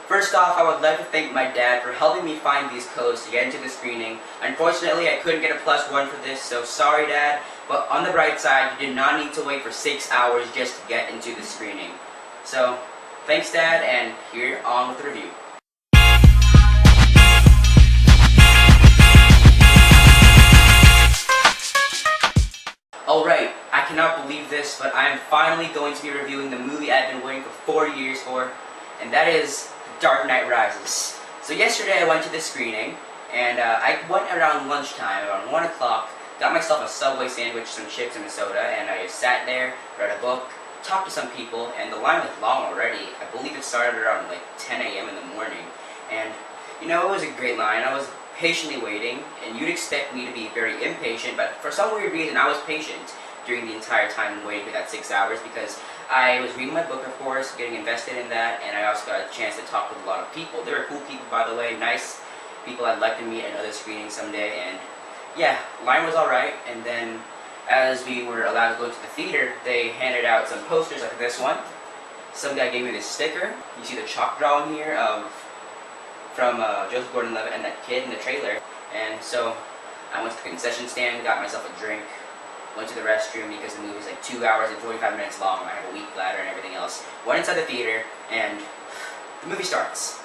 First off, I would like to thank my dad for helping me find these codes to get into the screening. Unfortunately, I couldn't get a +1 for this, so sorry Dad, but on the bright side, you did not need to wait for 6 hours just to get into the screening. So, thanks Dad, and here on with the review. Alright, I cannot believe this, but I am finally going to be reviewing the movie I've been waiting for 4 years for, and that is Dark Knight Rises. So yesterday I went to the screening, and I went around lunchtime, around 1 o'clock, got myself a Subway sandwich, some chips, and a soda, and I just sat there, read a book, talked to some people, and the line was long already. I believe it started around like 10 a.m. in the morning, and you know, it was a great line. I was patiently waiting, and you'd expect me to be very impatient, but for some weird reason I was patient during the entire time waiting for that 6 hours, because I was reading my book, of course, getting invested in that, and I also got a chance to talk with a lot of people. They were cool people, by the way, nice people I'd like to meet at other screenings someday, and yeah, line was alright, and then as we were allowed to go to the theater, they handed out some posters like this one. Some guy gave me this sticker. You see the chalk drawing here from Joseph Gordon-Levitt and that kid in the trailer. And so I went to the concession stand, got myself a drink, went to the restroom because the movie's like 2 hours and 45 minutes long. I have a weak bladder and everything else. Went inside the theater, and the movie starts.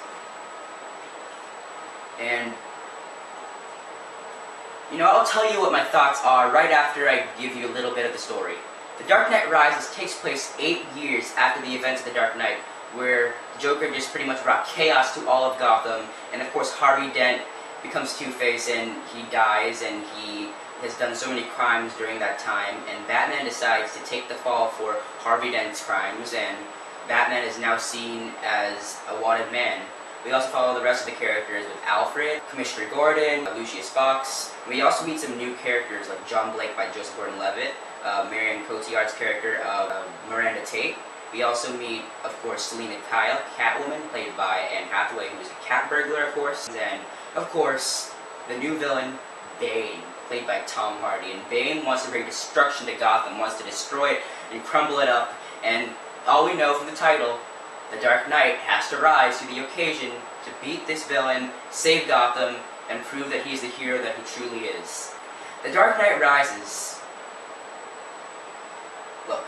And you know, I'll tell you what my thoughts are right after I give you a little bit of the story. The Dark Knight Rises takes place 8 years after the events of the Dark Knight, where the Joker just pretty much brought chaos to all of Gotham, and of course Harvey Dent becomes Two-Face and he dies, and he has done so many crimes during that time, and Batman decides to take the fall for Harvey Dent's crimes, and Batman is now seen as a wanted man. We also follow the rest of the characters with Alfred, Commissioner Gordon, Lucius Fox. We also meet some new characters like John Blake by Joseph Gordon-Levitt, Marion Cotillard's character of Miranda Tate. We also meet, of course, Selina Kyle, Catwoman, played by Anne Hathaway, who is a cat burglar, of course. And, of course, the new villain, Bane, played by Tom Hardy. And Bane wants to bring destruction to Gotham, wants to destroy it and crumble it up. And all we know from the title, the Dark Knight has to rise to the occasion to beat this villain, save Gotham, and prove that he's the hero that he truly is. The Dark Knight Rises. Look,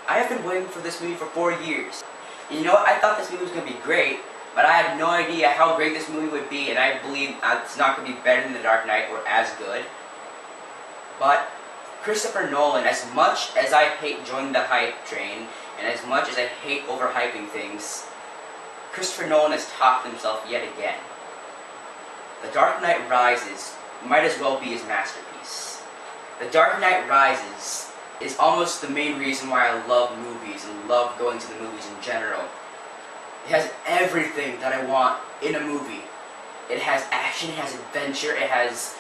I have been waiting for this movie for 4 years. And you know what? I thought this movie was going to be great, but I had no idea how great this movie would be, and I believe it's not going to be better than The Dark Knight or as good. But Christopher Nolan, as much as I hate joining the hype train, and as much as I hate overhyping things, Christopher Nolan has topped himself yet again. The Dark Knight Rises might as well be his masterpiece. The Dark Knight Rises is almost the main reason why I love movies and love going to the movies in general. It has everything that I want in a movie. It has action, it has adventure, it has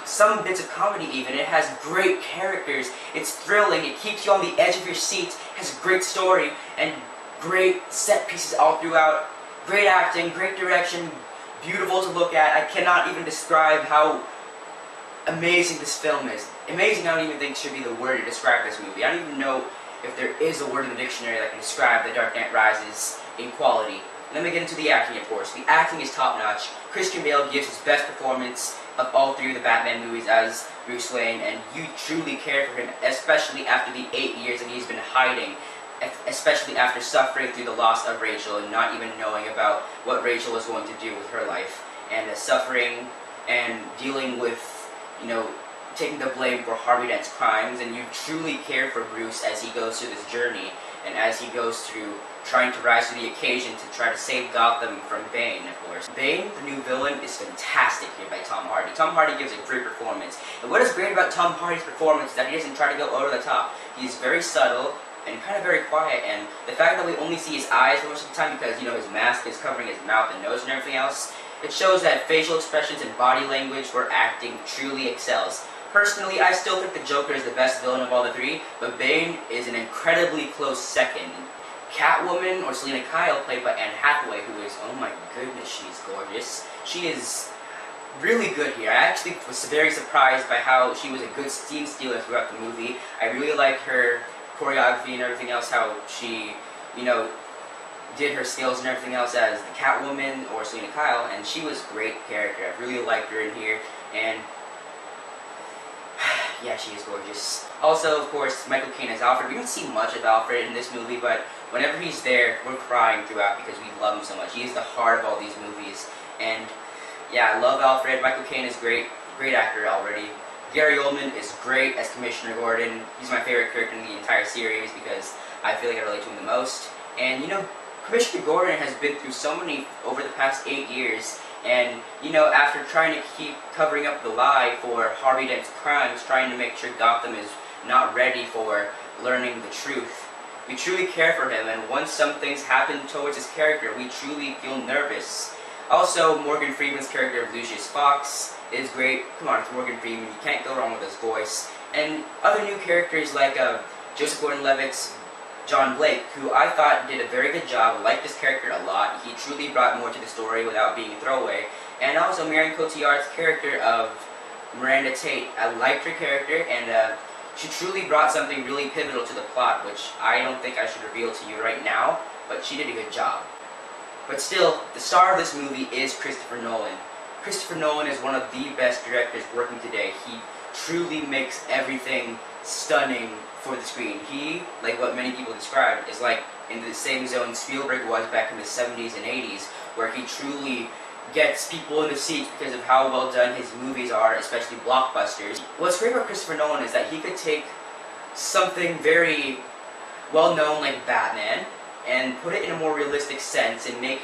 some bits of comedy even. It has great characters, it's thrilling, it keeps you on the edge of your seat, it has a great story, and great set pieces all throughout. Great acting, great direction, beautiful to look at. I cannot even describe how amazing this film is. Amazing, I don't even think should be the word to describe this movie. I don't even know if there is a word in the dictionary that can describe The Dark Knight Rises in quality. Let me get into the acting, of course. The acting is top-notch. Christian Bale gives his best performance of all 3 of the Batman movies as Bruce Wayne, and you truly care for him, especially after the 8 years that he's been hiding, especially after suffering through the loss of Rachel and not even knowing about what Rachel was going to do with her life, and suffering and dealing with, you know, taking the blame for Harvey Dent's crimes, and you truly care for Bruce as he goes through this journey, and as he goes through trying to rise to the occasion to try to save Gotham from Bane, of course. Bane, the new villain, is fantastic here by Tom Hardy. Tom Hardy gives a great performance. And what is great about Tom Hardy's performance is that he doesn't try to go over the top. He's very subtle and kind of very quiet, and the fact that we only see his eyes most of the time because, you know, his mask is covering his mouth and nose and everything else, it shows that facial expressions and body language for acting truly excels. Personally, I still think the Joker is the best villain of all the 3, but Bane is an incredibly close second. Catwoman, or Selina Kyle, played by Anne Hathaway, who is, oh my goodness, she's gorgeous. She is really good here. I actually was very surprised by how she was a good scene stealer throughout the movie. I really liked her choreography and everything else, how she, you know, did her skills and everything else as the Catwoman or Selena Kyle, and she was a great character. I really liked her in here, and yeah, she is gorgeous. Also, of course, Michael Caine as Alfred. We don't see much of Alfred in this movie, but whenever he's there, we're crying throughout because we love him so much. He is the heart of all these movies, and yeah, I love Alfred. Michael Caine is great actor already. Gary Oldman is great as Commissioner Gordon. He's my favorite character in the entire series because I feel like I relate to him the most. And you know, Commissioner Gordon has been through so many over the past 8 years, and you know, after trying to keep covering up the lie for Harvey Dent's crimes, trying to make sure Gotham is not ready for learning the truth, we truly care for him, and once some things happen towards his character, we truly feel nervous. Also, Morgan Freeman's character of Lucius Fox is great. Come on, it's Morgan Freeman, you can't go wrong with his voice. And other new characters like Joseph Gordon-Levitt's John Blake, who I thought did a very good job. I liked this character a lot. He truly brought more to the story without being a throwaway. And also Marion Cotillard's character of Miranda Tate. I liked her character, and she truly brought something really pivotal to the plot, which I don't think I should reveal to you right now, but she did a good job. But still, the star of this movie is Christopher Nolan. Christopher Nolan is one of the best directors working today. He truly makes everything stunning for the screen. He, like what many people described, is like in the same zone Spielberg was back in the 70s and 80s, where he truly gets people in the seats because of how well done his movies are, especially blockbusters. What's great about Christopher Nolan is that he could take something very well known like Batman and put it in a more realistic sense and make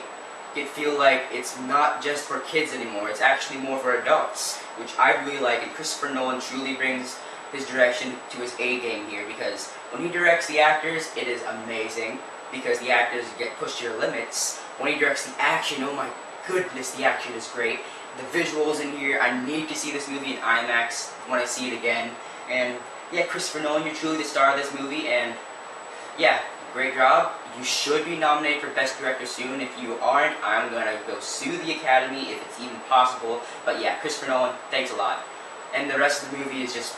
it feel like it's not just for kids anymore, it's actually more for adults, which I really like, and Christopher Nolan truly brings his direction to his A game here, because when he directs the actors, it is amazing, because the actors get pushed to their limits. When he directs the action, oh my goodness, the action is great. The visuals in here, I need to see this movie in IMAX when I see it again. And yeah, Christopher Nolan, you're truly the star of this movie, and yeah, great job. You should be nominated for Best Director soon. If you aren't, I'm gonna go sue the Academy if it's even possible. But yeah, Christopher Nolan, thanks a lot. And the rest of the movie is just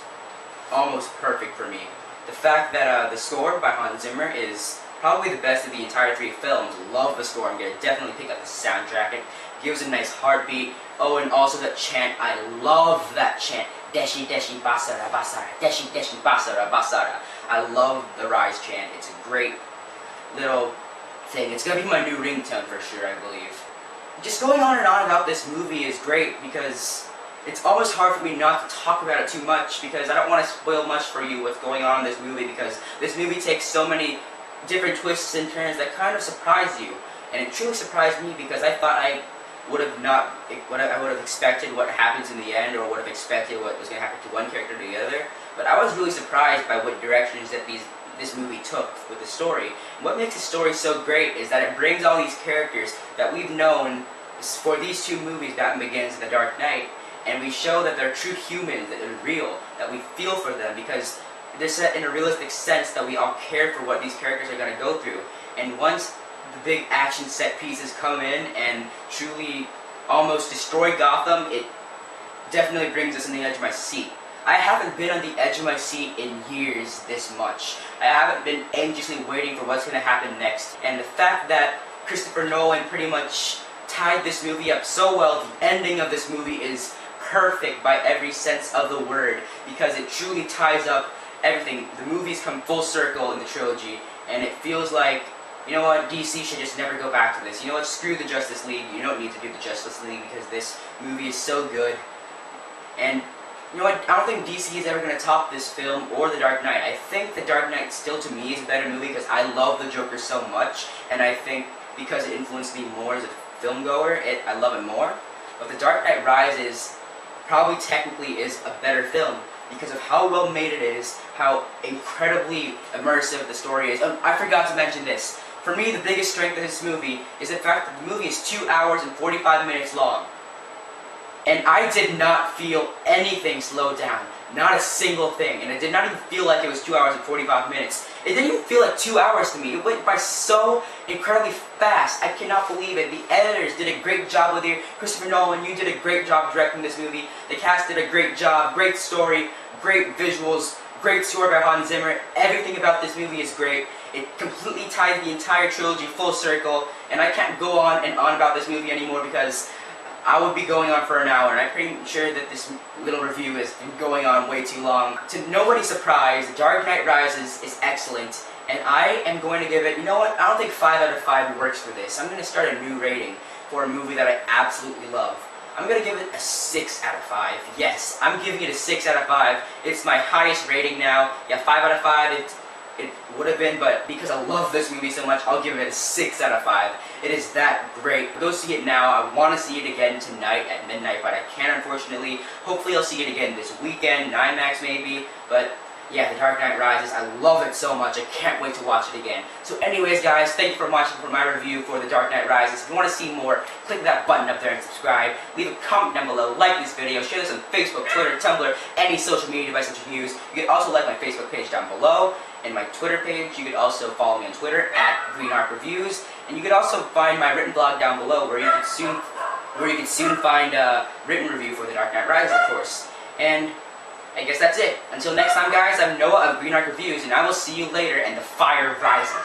almost perfect for me. The fact that the score by Hans Zimmer is probably the best of the entire 3 films. Love the score. I'm gonna definitely pick up the soundtrack. It gives a nice heartbeat. Oh, and also that chant. I love that chant. Deshi Deshi Basara Basara. Deshi Deshi Basara Basara. I love the Rise chant. It's a great little thing. It's gonna be my new ringtone for sure, I believe. Just going on and on about this movie is great because it's almost hard for me not to talk about it too much, because I don't want to spoil much for you what's going on in this movie, because this movie takes so many different twists and turns that kind of surprise you. And it truly surprised me because I thought I would have expected what happens in the end, or would have expected what was going to happen to one character or the other. But I was really surprised by what directions that this movie took with the story. And what makes the story so great is that it brings all these characters that we've known for these 2 movies, Batman Begins and The Dark Knight, and we show that they're true humans, that they're real, that we feel for them, because they're set in a realistic sense that we all care for what these characters are going to go through. And once the big action set pieces come in and truly almost destroy Gotham, it definitely brings us on the edge of my seat. I haven't been on the edge of my seat in years this much. I haven't been anxiously waiting for what's going to happen next. And the fact that Christopher Nolan pretty much tied this movie up so well, the ending of this movie is perfect by every sense of the word, because it truly ties up everything. The movies come full circle in the trilogy, and it feels like, you know what, DC should just never go back to this. You know what, screw the Justice League. You don't need to do the Justice League because this movie is so good. And you know what, I don't think DC is ever going to top this film or The Dark Knight. I think The Dark Knight still to me is a better movie because I love the Joker so much, and I think because it influenced me more as a film goer, I love it more. But The Dark Knight Rises probably technically is a better film because of how well made it is, how incredibly immersive the story is. I forgot to mention this. For me, the biggest strength of this movie is the fact that the movie is 2 hours and 45 minutes long. And I did not feel anything slowed down. Not a single thing. And it did not even feel like it was 2 hours and 45 minutes. It didn't even feel like 2 hours to me. It went by so incredibly fast. I cannot believe it. The editors did a great job with it. Christopher Nolan, you did a great job directing this movie. The cast did a great job. Great story. Great visuals. Great score by Hans Zimmer. Everything about this movie is great. It completely ties the entire trilogy full circle, and I can't go on and on about this movie anymore because I would be going on for an hour, and I'm pretty sure that this little review has been going on way too long. To nobody's surprise, The Dark Knight Rises is excellent, and I am going to give it, you know what, I don't think 5 out of 5 works for this. I'm going to start a new rating for a movie that I absolutely love. I'm going to give it a 6 out of 5. Yes, I'm giving it a 6 out of 5. It's my highest rating now. Yeah, 5 out of 5, it would have been, but because I love this movie so much, I'll give it a 6 out of 5. It is that great. Go see it now. I want to see it again tonight at midnight, but I can't, unfortunately. Hopefully I'll see it again this weekend, 9max maybe, but yeah, The Dark Knight Rises, I love it so much, I can't wait to watch it again. So anyways guys, thank you for watching for my review for The Dark Knight Rises. If you want to see more, click that button up there and subscribe. Leave a comment down below, like this video, share this on Facebook, Twitter, Tumblr, any social media device that you use. You can also like my Facebook page down below, and my Twitter page. You can also follow me on Twitter at GreenArcReviews, and you can also find my written blog down below where you can soon find a written review for The Dark Knight Rises, of course. And I guess that's it. Until next time, guys, I'm Noah of Green Arc Reviews, and I will see you later, and the fire rises.